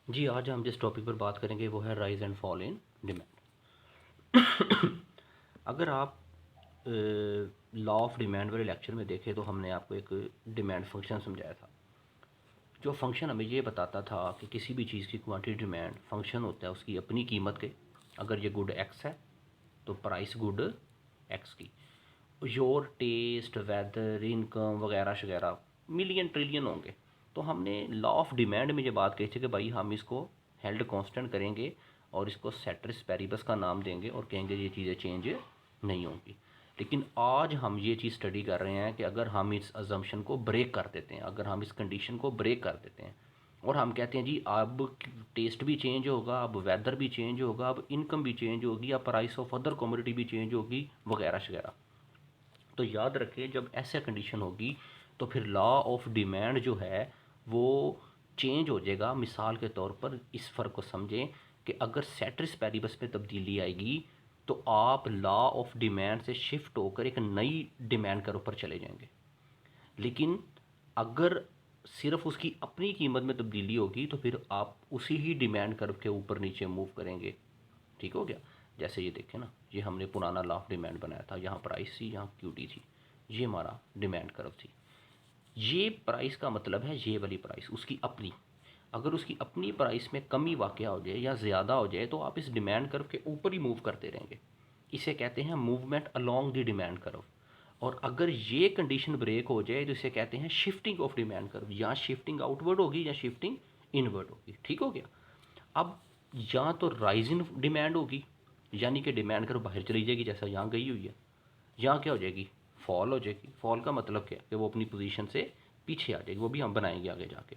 जी, आज हम जिस टॉपिक पर बात करेंगे वो है rise and fall in demand. अगर आप लॉ ऑफ डिमांड वाले लेक्चर में देखें तो हमने आपको एक डिमांड फंक्शन समझाया था। जो फंक्शन हमें ये बताता था कि किसी भी चीज़ की क्वांटिटी डिमांड फंक्शन होता है उसकी अपनी कीमत के। अगर ये गुड एक्स है तो प्राइस गुड एक्स की। योर टेस्ट, वेदर, इनकम वगैरह शगैरह मिलियन ट्रिलियन होंगे। तो हमने लॉ ऑफ डिमांड में ये बात कही थी कि भाई हम इसको हेल्ड कांस्टेंट करेंगे और इसको सेट्रिस पेरिबस का नाम देंगे और कहेंगे ये चीज़ें चेंज नहीं होंगी। लेकिन आज हम ये चीज़ स्टडी कर रहे हैं कि अगर हम इस अजम्पशन को ब्रेक कर देते हैं, अगर हम इस कंडीशन को ब्रेक कर देते हैं और हम कहते हैं जी अब टेस्ट भी चेंज होगा, अब वेदर भी चेंज होगा, अब इनकम भी चेंज होगी, अब प्राइस ऑफ अदर कमोडिटी भी चेंज होगी वगैरह शगैरह। तो याद रखें जब ऐसा कंडीशन होगी तो फिर लॉ ऑफ डिमांड जो है वो चेंज हो जाएगा। मिसाल के तौर पर इस फ़र्क को समझें कि अगर सेट्रिस पेरिबस में तब्दीली आएगी तो आप लॉ ऑफ डिमांड से शिफ्ट होकर एक नई डिमांड के ऊपर चले जाएंगे। लेकिन अगर सिर्फ उसकी अपनी कीमत में तब्दीली होगी तो फिर आप उसी ही डिमांड कर्व के ऊपर नीचे मूव करेंगे। ठीक हो गया। जैसे ये देखें ना, ये हमने पुराना लॉ ऑफ डिमांड बनाया था, यहाँ प्राइस थी, यहाँ क्यूटी थी, ये हमारा डिमांड कर्व थी। ये प्राइस का मतलब है ये वाली प्राइस उसकी अपनी। अगर उसकी अपनी प्राइस में कमी वाक़या हो जाए या ज़्यादा हो जाए तो आप इस डिमांड कर्व के ऊपर ही मूव करते रहेंगे। इसे कहते हैं movement along the demand curve. और अगर ये कंडीशन ब्रेक हो जाए तो इसे कहते हैं शिफ्टिंग ऑफ डिमांड कर्व। या शिफ्टिंग आउटवर्ड होगी या शिफ्टिंग इनवर्ड होगी। ठीक हो गया। अब या तो राइज इन डिमांड होगी यानी कि डिमांड कर्व बाहर चली जाएगी जैसा यहाँ गई हुई है, यहाँ क्या हो जाएगी, फॉल हो जाएगी। फॉल का मतलब क्या है कि वो अपनी पोजीशन से पीछे आ जाएगी, वो भी हम बनाएंगे आगे जाके।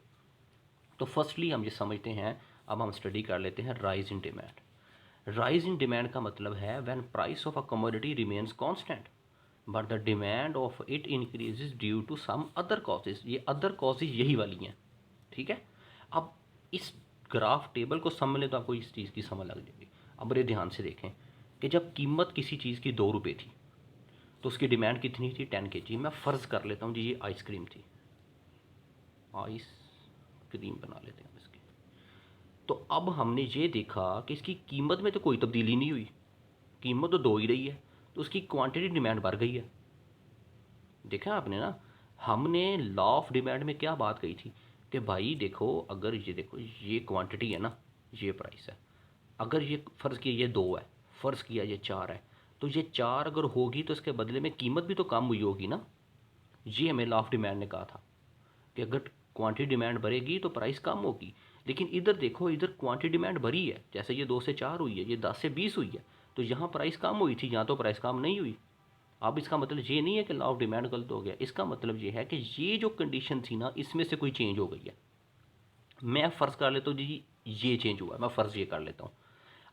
तो फर्स्टली हम ये समझते हैं, अब हम स्टडी कर लेते हैं rise in demand. Rise in demand का मतलब है when price of a commodity remains constant but the demand of it increases due to some other causes. ये अदर कॉजेज यही वाली हैं। ठीक है। अब इस ग्राफ टेबल को समझ लें तो आपको इस चीज़ की समझ लग जाएगी। अब बड़े ध्यान से देखें कि जब कीमत किसी चीज़ की 2 रुपये थी तो उसकी डिमांड कितनी थी, 10 kg। मैं फ़र्ज़ कर लेता हूँ जी ये आइसक्रीम थी, आइस क्रीम बना लेते हैं इसकी। तो अब हमने ये देखा कि इसकी कीमत में तो कोई तब्दीली नहीं हुई, कीमत तो दो ही रही है, तो उसकी क्वांटिटी डिमांड बढ़ गई है। देखा आपने ना, हमने लॉ ऑफ डिमांड में क्या बात कही थी कि भाई देखो, अगर ये देखो ये क्वांटिटी है ना, ये प्राइस है। अगर ये फ़र्ज़ किया ये 2 है, फ़र्ज़ किया ये 4 है, तो ये 4 अगर होगी तो इसके बदले में कीमत भी तो कम हुई होगी ना। ये हमें लॉ ऑफ डिमांड ने कहा था कि अगर क्वांटिटी डिमांड बढ़ेगी तो प्राइस कम होगी। लेकिन इधर देखो, इधर क्वांटिटी डिमांड बढ़ी है, जैसे ये 2 से 4 हुई है, ये 10 से 20 हुई है, तो यहाँ प्राइस कम हुई थी, यहाँ तो प्राइस कम नहीं हुई। अब इसका मतलब ये नहीं है कि लॉ ऑफ डिमांड गलत हो गया, इसका मतलब ये है कि ये जो कंडीशन थी ना इसमें से कोई चेंज हो गई है। मैं फ़र्ज़ कर लेता हूँ जी ये चेंज हुआ है, मैं फ़र्ज़ ये कर लेता हूँ।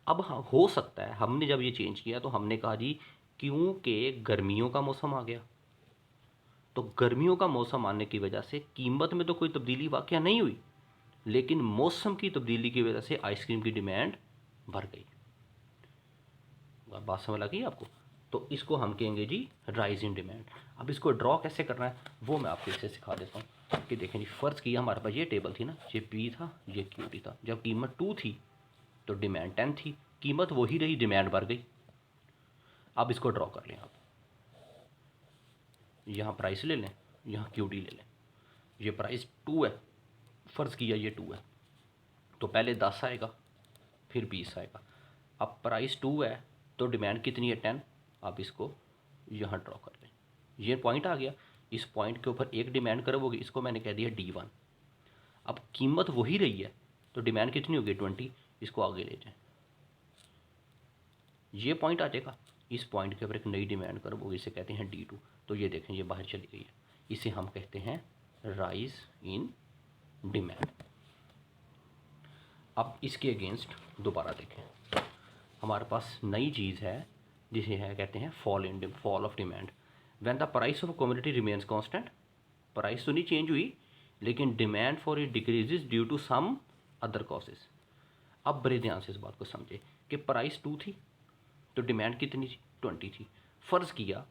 अब हाँ, हो सकता है हमने जब ये चेंज किया तो हमने कहा जी क्योंकि गर्मियों का मौसम आ गया, तो गर्मियों का मौसम आने की वजह से कीमत में तो कोई तब्दीली वाक़या नहीं हुई, लेकिन मौसम की तब्दीली की वजह से आइसक्रीम की डिमांड बढ़ गई। बात समझ आ गई आपको। तो इसको हम कहेंगे जी राइज इन डिमांड। अब इसको ड्रॉ कैसे करना है वो मैं आपको इसे सिखा देता हूँ कि देखें जी, फ़र्ज़ किया हमारे पास ये टेबल थी ना, ये पी था, ये क्यू टी था। जब कीमत 2 थी तो डिमांड 10 थी, कीमत वही रही, डिमांड बढ़ गई। अब इसको ड्रॉ कर लें आप, यहाँ प्राइस ले लें, यहाँ क्यू डी ले लें। ये प्राइस 2 है, फ़र्ज़ किया ये 2 है, तो पहले 10 आएगा फिर 20 आएगा। अब प्राइस 2 है तो डिमांड कितनी है, 10। आप इसको यहाँ ड्रॉ कर लें, ये पॉइंट आ गया। इस पॉइंट के ऊपर एक डिमांड कर्व होगी, इसको मैंने कह दिया D1। अब कीमत वही रही है तो डिमांड कितनी होगी, 20। इसको आगे ले जाएं, ये पॉइंट आ जाएगा। इस पॉइंट के ऊपर एक नई डिमांड कर्व होगी, इसे कहते हैं D2। तो ये देखें ये बाहर चली गई है, इसे हम कहते हैं राइज इन डिमांड। अब इसके अगेंस्ट दोबारा देखें, हमारे पास नई चीज़ है जिसे है कहते हैं fall of demand. When the price of commodity remains constant, price तो नहीं चेंज हुई लेकिन demand for it decreases due to some other causes. अब बड़े ध्यान से इस बात को समझे कि प्राइस 2 थी तो डिमांड कितनी थी, 20 थी। फ़र्ज़ किया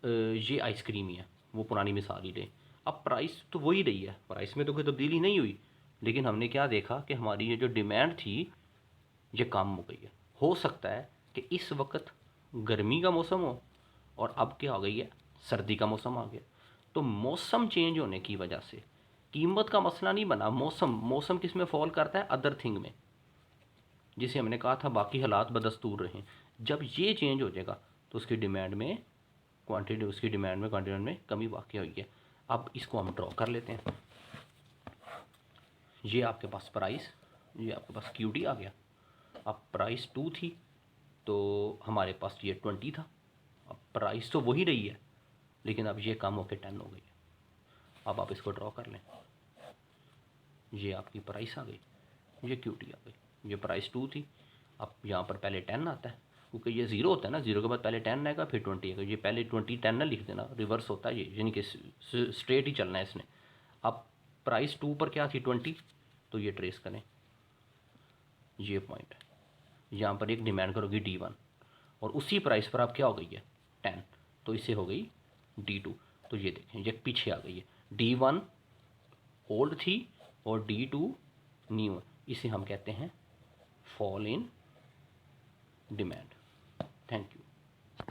ये आइसक्रीम ही है, वो पुरानी मिसाल ही लें। अब प्राइस तो वही रही है, प्राइस में तो कोई तब्दीली नहीं हुई, लेकिन हमने क्या देखा कि हमारी ये जो डिमांड थी ये कम हो गई है। हो सकता है कि इस वक्त गर्मी का मौसम हो और अब क्या हो गई है, सर्दी का मौसम आ गया। तो मौसम चेंज होने की वजह से कीमत का मसला नहीं बना, मौसम किस में फॉल करता है, अदर थिंग में, जिसे हमने कहा था बाकी हालात बदस्तूर रहें। जब ये चेंज हो जाएगा तो उसकी डिमांड में क्वांटिटी में कमी वाक़ई हुई है। अब इसको हम ड्रॉ कर लेते हैं। ये आपके पास प्राइस, ये आपके पास क्यूडी आ गया। अब प्राइस 2 थी तो हमारे पास ये 20 था। अब प्राइस तो वही रही है लेकिन अब ये कम होकर 10 हो गई है। अब आप इसको ड्रॉ कर लें। ये आपकी प्राइस आ गई, ये क्यूटी आ गई। ये प्राइस 2 थी, अब यहाँ पर पहले 10 आता है क्योंकि ये ज़ीरो होता है ना, ज़ीरो के बाद पहले 10 आएगा फिर 20 आएगा। ये पहले 20 10 ना लिख देना, रिवर्स होता है ये, यानी कि स्ट्रेट ही चलना है इसने। अब प्राइस 2 पर क्या थी, 20, तो ये ट्रेस करें, ये पॉइंट है। यहाँ पर एक डिमांड करोगी D1 और उसी प्राइस पर आप क्या हो गई है 10, तो इससे हो गई D2। तो ये देखें ये पीछे आ गई है, D1 ओल्ड थी और D2 न्यू है। इसे हम कहते हैं fall in demand. Thank you.